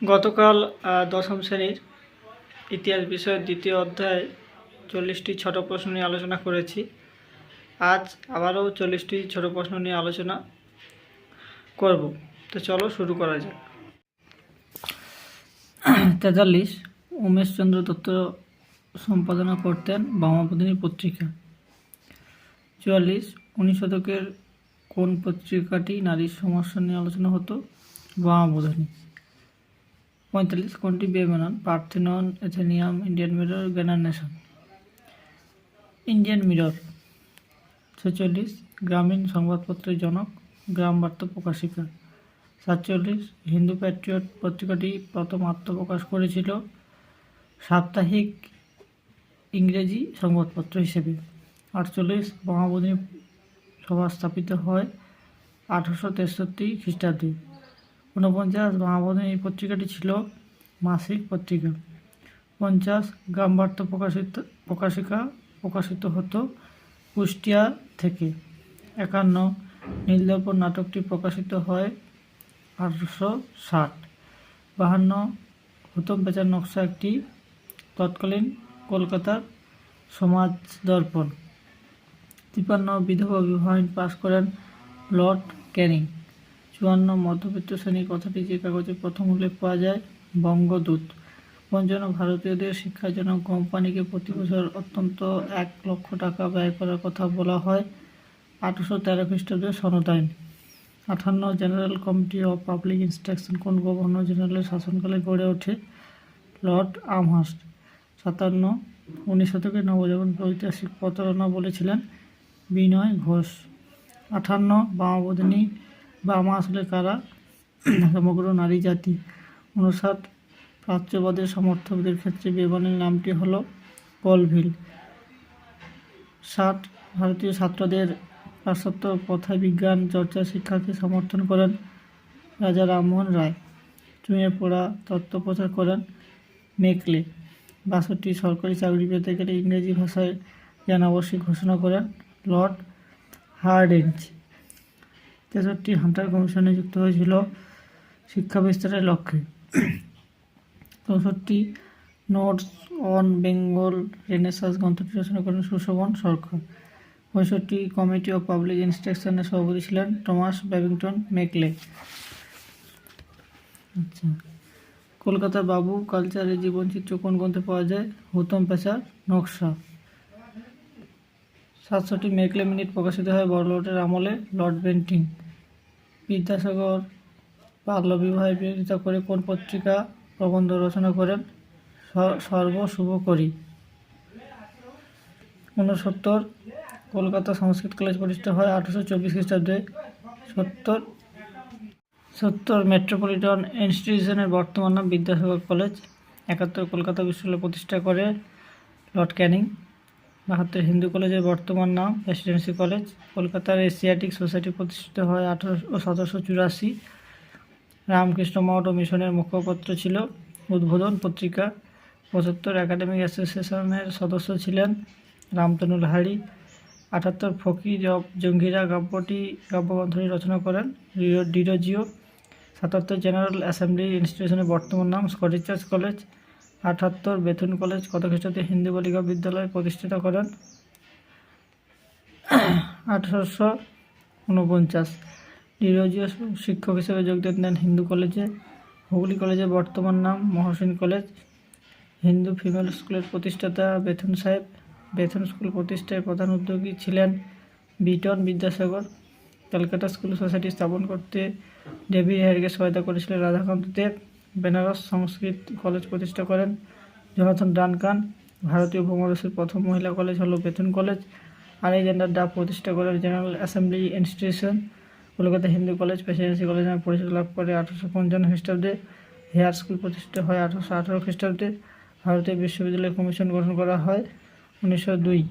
গতকাল দশম শ্রেণীর ইতিহাস বিষয়ের দ্বিতীয় অধ্যায়ে 40টি ছোট প্রশ্ন নিয়ে আলোচনা করেছি। আজ আবারও 40টি ছোট প্রশ্ন নিয়ে আলোচনা করব। তো চলো শুরু করা যাক। 43 উমেশচন্দ্র দত্ত সম্পাদনা করতেন বামাবোধিনী পত্রিকা। 44 19 শতকের কোন পত্রিকাটি নারীর সমস্যা নিয়ে আলোচনা হতো? বামাবোধিনী। 45 কোনটি বেমানান? পার্থেনন, এথেনিয়াম, ইন্ডিয়ান মিরর, গ্যানার নেশন। Indian Mirror. 46 গ্রামীণ সংবাদপত্রের জনক? গ্রাম বার্তা প্রকাশিকা। 47 হিন্দু প্যাট্রিয়ট পত্রিকাটি প্রথম আত্মপ্রকাশ করেছিল সাপ্তাহিক ইংরেজি সংবাদপত্র হিসেবে। 48 বামাবোধিনী সভা স্থাপিত হয় 1863 খ্রিস্টাব্দে। 49 বামাবোধিনী পত্রিকাটি ছিল মাসিক পত্রিকা। 50 গ্রাম বার্তা প্রকাশিকা প্রকাশিত হতো কুষ্টিয়া থেকে। 51 নীলদর্পণ নাটকটি প্রকাশিত হয় 1860। 52 হুতম পেঁচার নকশা একটি তৎকালীন কলকাতার সমাজ দর্পণ। 53 বিধবা বিবাহ আইন পাশ করেন লর্ড ক্যানিং। 54 মধ্যবিত্ত শ্রেণীর কথাটি যে কাগজে প্রথম উল্লেখ পাওয়া যায়? বঙ্গদূত। 55 ভারতীয়দের শিক্ষার জন্য কোম্পানিকে প্রতি বছর অন্তত 1 লক্ষ টাকা ব্যয় করার কথা বলা হয় 1813 খ্রিস্টাব্দের সনদ আইন। 58 general committee of public instruction কোন গভর্নর জেনারেলের শাসনকালে গড়ে ওঠে? Lord Amherst. 57 19 শতকের নবজাগরণ ঐতিহাসিক প্রতারণা বলেছিলেন বিনয় ঘোষ। 58 বামাবোধিনী বামা আসলে কারা? সমগ্র নারী জাতি। 59 প্রাচ্যবাদের সমর্থকদের ক্ষেত্রে বেমানির নামটি হলো কলভিল। 60 ভারতীয় ছাত্রদের পাশ্চাত্য প্রথায় বিজ্ঞান চর্চা শিক্ষাকে সমর্থন করেন রাজা রামমোহন রায়। চুঁয়ে পড়া তত্ত্ব প্রচার করেন মেকলে। 62 সরকারি চাকরি পেতে গেলে ইংরেজি ভাষায় জ্ঞান আবশ্যিক ঘোষণা করেন লর্ড হার্ডিঞ্জ। 63 হান্টার কমিশন নিযুক্ত হয়েছিল শিক্ষা বিস্তারের লক্ষ্যে। 64 নোটস অন বেঙ্গল রেনেসাঁস গ্রন্থটি রচনা করেন সুশোভন সরকার। 65 কমিটি অফ পাবলিক ইনস্ট্রাকশনের সভাপতি ছিলেন টমাস ব্যাবিংটন মেকলে। আচ্ছা, কলকাতা বাবু কালচারের জীবনচিত্র কোন গ্রন্থে পাওয়া যায়? হুতম পেঁচার নকশা। 67 মেকলে মিনিট প্রকাশিত হয় বড়লোটের আমলে লর্ড বেন্টিং। বিদ্যাসাগর বাল্যবিবাহের বিরোধিতা করে কোন পত্রিকা প্রবন্ধ রচনা করেন? সর্বশুভকরী। 69 কলকাতা সংস্কৃত কলেজ প্রতিষ্ঠা হয় 1824 খ্রিস্টাব্দে। 70 মেট্রোপলিটন ইনস্টিটিউশনের বর্তমান নাম বিদ্যাসাগর কলেজ। 71 কলকাতা বিশ্ববিদ্যালয় প্রতিষ্ঠা করে লর্ড ক্যানিং। 72 হিন্দু কলেজের বর্তমান নাম প্রেসিডেন্সি কলেজ। কলকাতার এশিয়াটিক সোসাইটি প্রতিষ্ঠিত হয় 1784। রামকৃষ্ণ মঠ ও মিশনের মুখপত্র ছিল উদ্বোধন পত্রিকা। 75 একাডেমিক অ্যাসোসিয়েশনের সদস্য ছিলেন রামতনু লাহিড়ী। 78 ফকির অব জঙ্গিরা কাব্যগ্রন্থটি রচনা করেন ডিরোজিও। 77 জেনারেল অ্যাসেম্বলি ইনস্টিটিউশনের বর্তমান নাম Scottish church college. 78 Bethune college কত খ্রিস্টাব্দে হিন্দু বালিকা বিদ্যালয় প্রতিষ্ঠিত করেন? 1849। ডিরোজিও শিক্ষক হিসেবে যোগদান দেন হিন্দু কলেজে। হুগলি কলেজের বর্তমান নাম মহসিন কলেজ। হিন্দু ফিমেল স্কুলের প্রতিষ্ঠাতা বেথুন সাহেব। বেথুন স্কুল প্রতিষ্ঠায় প্রধান উদ্যোগী ছিলেন Vuitton Vidyasagar. Calcutta school society স্থাপন করতে ডেভিড হেয়ারকে সহায়তা করেছিলেন রাধাকান্ত দেব। বেনারস সংস্কৃত কলেজ প্রতিষ্ঠা করেন জোনাথন ডানকান। ভারতীয় উপমহাদেশের প্রথম মহিলা কলেজ হলো বেথুন কলেজ। আলেকজান্ডার ডাফ প্রতিষ্ঠা করেন general assembly institution. Kolkata Hindu college Presidency college নামে পরিচিতি লাভ করে 1855 খ্রিস্টাব্দে। হেয়ার স্কুল প্রতিষ্ঠিত হয় 1818 খ্রিস্টাব্দে। ভারতীয় বিশ্ববিদ্যালয় কমিশন গঠন করা হয় 1902।